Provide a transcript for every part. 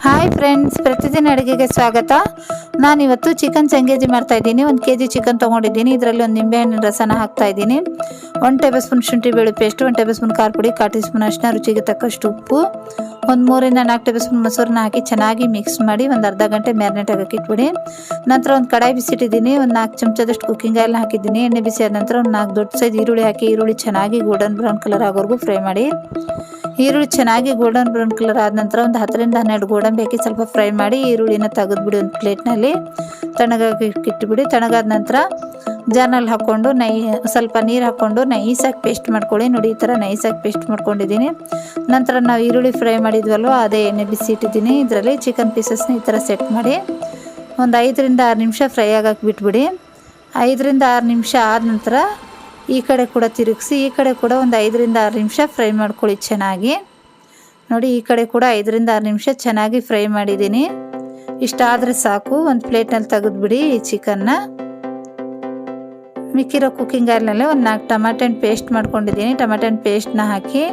Hi friends, ಪ್ರತಿದಿನ ಅಡುಗೆಗೆ ಸ್ವಾಗತ. ನಾನಿವತ್ತು ಚಿಕನ್ ಚಂಗೇಜಿ ಮಾಡ್ತಾ ಇದ್ದೀನಿ. 1 kg ಚಿಕನ್ ತೊಗೊಂಡಿದ್ದೀನಿ. ಇದರಲ್ಲಿ ಒಂದು ನಿಂಬೆಹಣ್ಣಿನ ರಸನ ಹಾಕ್ತಾ ಇದ್ದೀನಿ. 1 ಟೇಬಲ್ ಸ್ಪೂನ್ ಶುಂಠಿ ಬೆಳ್ಳುಳ್ಳಿ ಪೇಸ್ಟ್, 1 ಟೇಬಲ್ ಸ್ಪೂನ್ ಖಾರ ಪುಡಿ, 1/4 ಟೀ ಸ್ಪೂನ್ ಅರಿಶಿನ, ರುಚಿಗೆ ತಕ್ಕಷ್ಟು ಉಪ್ಪು, 3 ರಿಂದ 4 ಟೇಬಲ್ ಸ್ಪೂನ್ ಮೊಸರನ್ನ ಹಾಕಿ ಚೆನ್ನಾಗಿ ಮಿಕ್ಸ್ ಮಾಡಿ ಒಂದು ಅರ್ಧ ಗಂಟೆ ಮ್ಯಾರಿನೇಟ್ ಆಗಕ್ಕೆ ಇಟ್ಬಿಡಿ. ನಂತರ ಒಂದು ಕಡಾಯಿ ಬಿಸಿಟ್ಟಿದ್ದೀನಿ. ಒಂದು 4 ಚಮಚದಷ್ಟು ಕುಕ್ಕಿಂಗ್ ಆಯಿಲ್ನ ಹಾಕಿದ್ದೀನಿ. ಎಣ್ಣೆ ಬಿಸಿ ಆದ ನಂತರ ಒಂದು 4 ದೊಡ್ಡ ಸೈಜ್ ಈರುಳ್ಳಿ ಹಾಕಿ ಈರುಳ್ಳಿ ಚೆನ್ನಾಗಿ ಗೋಲ್ಡನ್ ಬ್ರೌನ್ ಕಲರ್ ಆಗೋವರೆಗೂ ಫ್ರೈ ಮಾಡಿ. ಈರುಳ್ಳಿ ಚೆನ್ನಾಗಿ ಗೋಲ್ಡನ್ ಬ್ರೌನ್ ಕಲರ್ ಆದ ನಂತರ ಒಂದು 10 ರಿಂದ 12 ಗೋಡಂಬಿ ಹಾಕಿ ಸ್ವಲ್ಪ ಫ್ರೈ ಮಾಡಿ ಈರುಳ್ಳಿನ ತೆಗೆದುಬಿಡಿ. ಒಂದು ಪ್ಲೇಟ್ನಲ್ಲಿ ತಣ್ಣಗಾಗಿ ಇಟ್ಟುಬಿಡಿ. ತಣ್ಣಗಾದ ನಂತರ ಜಾರ್ನಲ್ಲಿ ಹಾಕ್ಕೊಂಡು ಸ್ವಲ್ಪ ನೀರು ಹಾಕ್ಕೊಂಡು ನೈಸಾಗಿ ಪೇಸ್ಟ್ ಮಾಡ್ಕೊಳ್ಳಿ. ನೋಡಿ, ಈ ಥರ ನೈಸಾಗಿ ಪೇಸ್ಟ್ ಮಾಡ್ಕೊಂಡಿದ್ದೀನಿ. ನಂತರ ನಾವು ಈರುಳ್ಳಿ ಫ್ರೈ ಮಾಡಿದ್ವಲ್ವ, ಅದೇ ಎಣ್ಣೆ ಬಿಸಿ ಇಟ್ಟಿದ್ದೀನಿ. ಇದರಲ್ಲಿ ಚಿಕನ್ ಪೀಸಸ್ನ ಈ ಥರ ಸೆಟ್ ಮಾಡಿ ಒಂದು 5 ರಿಂದ 6 ನಿಮಿಷ ಫ್ರೈ ಆಗಕ್ಕೆ ಬಿಟ್ಬಿಡಿ. 5 ರಿಂದ 6 ನಿಮಿಷ ಆದ ನಂತರ ಈ ಕಡೆ ಕೂಡ ತಿರುಗಿಸಿ, ಈ ಕಡೆ ಕೂಡ ಒಂದು 5 ರಿಂದ 6 ನಿಮಿಷ ಫ್ರೈ ಮಾಡ್ಕೊಳ್ಳಿ ಚೆನ್ನಾಗಿ. ನೋಡಿ, ಈ ಕಡೆ ಕೂಡ 5 ರಿಂದ 6 ನಿಮಿಷ ಚೆನ್ನಾಗಿ ಫ್ರೈ ಮಾಡಿದ್ದೀನಿ. ಇಷ್ಟಾದರೆ ಸಾಕು. ಒಂದು ಪ್ಲೇಟ್ನಲ್ಲಿ ತೆಗೆದುಬಿಡಿ ಈ ಚಿಕನ್ನ. ಮಿಕ್ಕಿರೋ ಕುಕ್ಕಿಂಗ್ ಆಯಿಲ್ನಲ್ಲೇ ಒಂದು 4 ಟಮಾಟೆ ಹಣ್ಣು ಪೇಸ್ಟ್ ಮಾಡ್ಕೊಂಡಿದ್ದೀನಿ. ಟಮಾಟೆ ಹಣ್ಣು ಪೇಸ್ಟ್ನ ಹಾಕಿ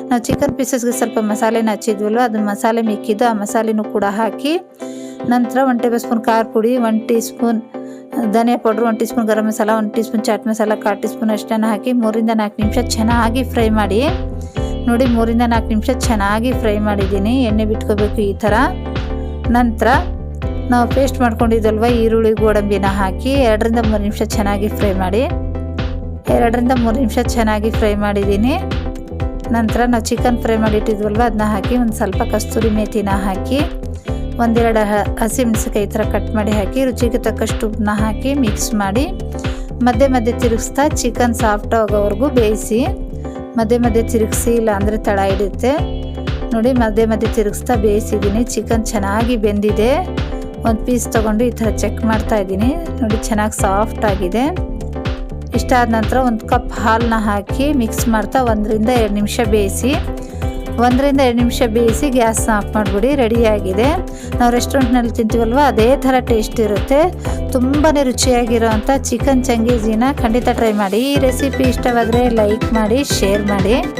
ನಾವು ಚಿಕನ್ ಪೀಸಸ್ಗೆ ಸ್ವಲ್ಪ ಮಸಾಲೆನ ಹಚ್ಚಿದ್ವಲ್ವ, ಅದು ಮಸಾಲೆ ಮಿಕ್ಕಿದ್ದು ಆ ಮಸಾಲೆನೂ ಕೂಡ ಹಾಕಿ ನಂತರ 1 ಟೇಬಲ್ ಸ್ಪೂನ್ ಖಾರ ಪುಡಿ, 1 ಟೀ ಸ್ಪೂನ್ ಧನಿಯಾ powder, 1 teaspoon garam masala, 1 teaspoon chaat masala, 1/4 teaspoon ಅರಿಶಿನ ಹಾಕಿ 3 ರಿಂದ 4 ನಿಮಿಷ ಚೆನ್ನಾಗಿ ಫ್ರೈ ಮಾಡಿ. ನೋಡಿ, 3 ರಿಂದ 4 ನಿಮಿಷ ಚೆನ್ನಾಗಿ ಫ್ರೈ ಮಾಡಿದ್ದೀನಿ. ಎಣ್ಣೆ ಬಿಟ್ಕೋಬೇಕು ಈ ಥರ. ನಂತರ ನಾವು ಪೇಸ್ಟ್ ಮಾಡ್ಕೊಂಡಿದ್ದಲ್ವ ಈರುಳ್ಳಿ ಗೋಡಂಬಿನ ಹಾಕಿ 2 ರಿಂದ 3 ನಿಮಿಷ ಚೆನ್ನಾಗಿ ಫ್ರೈ ಮಾಡಿ. 2 ರಿಂದ 3 ನಿಮಿಷ ಚೆನ್ನಾಗಿ ಫ್ರೈ ಮಾಡಿದ್ದೀನಿ. ನಂತರ ನಾವು ಚಿಕನ್ ಫ್ರೈ ಮಾಡಿಟ್ಟಿದ್ವಲ್ವ ಅದನ್ನ ಹಾಕಿ ಒಂದು ಸ್ವಲ್ಪ ಕಸ್ತೂರಿ ಮೇಥಿನ ಹಾಕಿ 1-2 ಹಸಿಮೆಣಸಿನಕಾಯಿ ಈ ಥರ ಕಟ್ ಮಾಡಿ ಹಾಕಿ ರುಚಿಗೆ ತಕ್ಕಷ್ಟು ಉಪ್ಪನ್ನ ಹಾಕಿ ಮಿಕ್ಸ್ ಮಾಡಿ ಮಧ್ಯೆ ಮಧ್ಯೆ ತಿರುಗಿಸ್ತಾ ಚಿಕನ್ ಸಾಫ್ಟ್ ಆಗೋವರೆಗೂ ಬೇಯಿಸಿ. ಮಧ್ಯೆ ಮಧ್ಯೆ ತಿರುಗಿಸಿ, ಇಲ್ಲ ಅಂದರೆ ತಳ ಹಿಡಿಯುತ್ತೆ. ನೋಡಿ, ಮಧ್ಯೆ ಮಧ್ಯೆ ತಿರುಗಿಸ್ತಾ ಬೇಯಿಸಿದ್ದೀನಿ. ಚಿಕನ್ ಚೆನ್ನಾಗಿ ಬೆಂದಿದೆ. ಒಂದು ಪೀಸ್ ತೊಗೊಂಡು ಈ ಥರ ಚೆಕ್ ಮಾಡ್ತಾ ಇದ್ದೀನಿ. ನೋಡಿ, ಚೆನ್ನಾಗಿ ಸಾಫ್ಟ್ ಆಗಿದೆ. ಇಷ್ಟ ಆದ ನಂತರ 1 ಕಪ್ ಹಾಲನ್ನ ಹಾಕಿ ಮಿಕ್ಸ್ ಮಾಡ್ತಾ 1 ರಿಂದ 2 ನಿಮಿಷ ಬೇಯಿಸಿ. 1 ರಿಂದ 2 ನಿಮಿಷ ಬೇಯಿಸಿ ಗ್ಯಾಸ್ನ ಆಫ್ ಮಾಡಿಬಿಡಿ. ರೆಡಿಯಾಗಿದೆ. ನಾವು ರೆಸ್ಟೋರೆಂಟ್ನಲ್ಲಿ ತಿಂತೀವಲ್ವ ಅದೇ ಥರ ಟೇಸ್ಟ್ ಇರುತ್ತೆ. ತುಂಬಾ ರುಚಿಯಾಗಿರೋವಂಥ ಚಿಕನ್ ಚಂಗೇಜಿನ ಖಂಡಿತ ಟ್ರೈ ಮಾಡಿ. ಈ ರೆಸಿಪಿ ಇಷ್ಟವಾದರೆ ಲೈಕ್ ಮಾಡಿ, ಶೇರ್ ಮಾಡಿ.